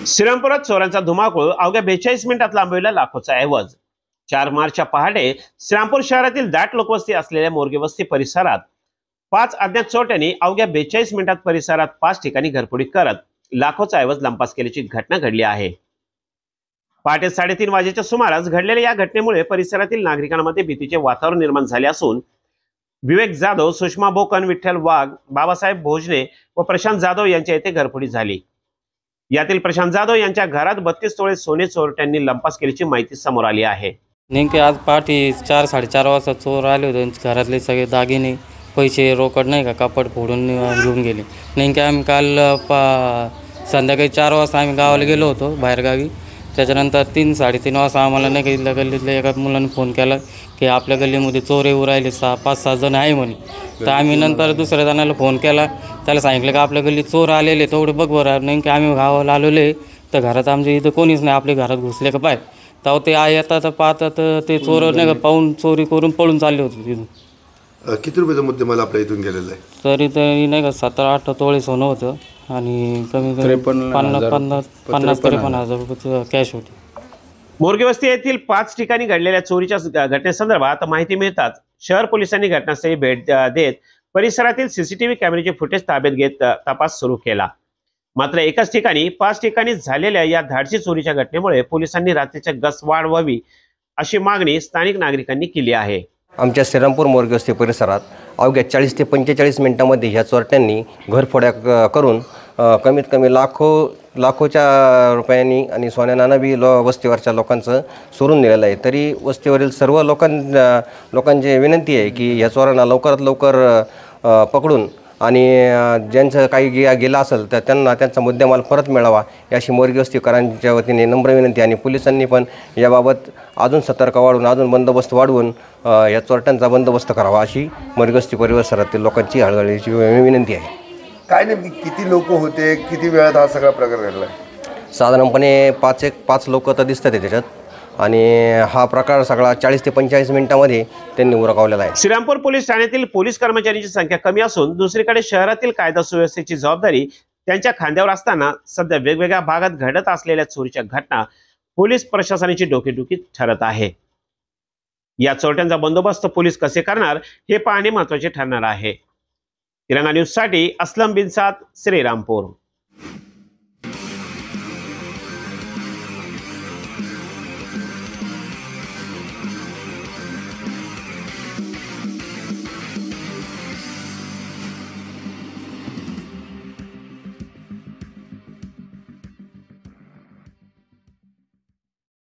श्रीरामपुरात चोरांचा धुमाकूळ अवघ्या 42 मिनिटात लांबविला लाखोचा ऐवज। 4 मार्चच्या पहाटे श्रीरामपूर शहरातील दाट लोकवस्ती असलेल्या मोरगे वस्ती परिसरात 5 अज्ञात चोरट्यांनी अवघ्या 42 मिनिटात परिसरात 5 ठिकाणी घरफोडी करत लाखोचा ऐवज लंपास केल्याची घटना घडली आहे। पहाटे 3:30 वाजेच्या सुमारास घडलेल्या या घटनेमुळे परिसरातील नागरिकांमध्ये भीतीचे वातावरण निर्माण झाले असून विवेक जाधव, सुषमा बोकन, विठ्ठल वाघ, बाबासाहेब भोजने व प्रशांत जाधव यांच्या येथे घरफोडी झाली। यातील प्रशांत जाधव यांच्या घरात 32 तोळे सोने चोरट्यांनी लंपास केल्याची माहिती समोर आली आहे। नेमके आज पहाटे 4-4:30 वाजता चोर आले होते। घरातले सगळे दागिने, पैसे, रोकड नाही का कापड फोडून घेऊन गेले। नेमके आम्ही काल संध्याकाळी 4 वाजता आम्ही गावाला गेलो होतो बाहेरगावी। त्याच्यानंतर 3-3:30 वाजता आम्हाला नाही का गल्लीतल्या एका मुलाने फोन केला की आपल्या गल्लीमध्ये चोर येऊ राहिले, 5-6 जण आहे म्हणे। तर आम्ही नंतर दुसऱ्या जणाला फोन केला, त्याला सांगितलं की आपल्या गल्लीत चोर आलेले, तेवढे बघ बरं। नेमके आम्ही गावाला आलेले तर घरात आमच्या इथं कोणीच नाही, आपल्या घरात घुसले का पाय तेव्हा ते येतात पाहतात ते चोर नाही का पाहून चोरी करून पळून चालले होते तिथून। किती रुपयाचा मुद्देमाल आपल्या इथून गेलेला आहे? तरी नाही का 17-18 तोळे सोनं होतं आणि कमी 50-53,000 रुपये कॅश होती। मोरगे वस्ती येथील 5 ठिकाणी घडलेल्या चोरीच्या घटनेसंदर्भात माहिती मिळताच शहर पोलिसांनी घटनास्थळी भेट देत परिसरातील सीसीटीव्ही कॅमेऱ्याचे फुटेज ताब्यात घेत तपास सुरू केला। मात्र एकाच ठिकाणी 5 ठिकाणी झालेल्या या धाडसी चोरीच्या घटनेमुळे पोलिसांनी रात्रीच्या गस्त वाढवावी अशी मागणी स्थानिक नागरिकांनी केली आहे। आमच्या श्रीरामपूर मोरगे वस्ती परिसरात अवघ्या 40 ते 45 मिनिटांमध्ये ह्या चोरट्यांनी घरफोड्या करून कमीत कमी लाखोच्या रुपयांनी आणि सोन्या नाणं बी वस्तीवरच्या लोकांचं चोरून नेलेलं आहे। तरी वस्तीवरील सर्व लोकांची विनंती आहे की ह्या चोरांना लवकरात लवकर पकडून आणि ज्यांचं काही गेलं असेल तर त्यांना त्यांचा मुद्देमाल परत मिळावा अशी मोरगे वस्तीकरांच्या वतीने नम्र विनंती। आणि पोलिसांनी पण याबाबत अजून सतर्क वाढवून अजून बंदोबस्त वाढवून या चोरट्यांचा बंदोबस्त करावा अशी मोरगे वस्ती परिसरातील लोकांची हळहळीची विनंती आहे। काय नेमकी किती लोक होते, किती वेळात हा सगळा प्रकार घडला? साधारणपणे 5 लोक तर दिसतात त्याच्यात आणि हा प्रकार सगळा 40 ते 45 मिनिटांमध्ये त्यांनी उरकावलेला आहे। श्रीरामपूर पोलीस ठाण्यातील पोलीस कर्मचाऱ्यांची संख्या कमी असून दुसरीकडे शहरातील कायदा सुव्यवस्थेची जबाबदारी त्यांच्या खांद्यावर असताना सध्या वेगवेगळ्या भागात घडत असलेल्या चोरीच्या घटना पोलीस प्रशासनाची डोकेदुखी ठरत आहे। या चोरट्यांचा बंदोबस्त पोलीस कसे करणार हे पाहणे महत्त्वाचे ठरणार आहे। तिरंगा न्यूज साठी असलम बिनसाद, श्रीरामपूर।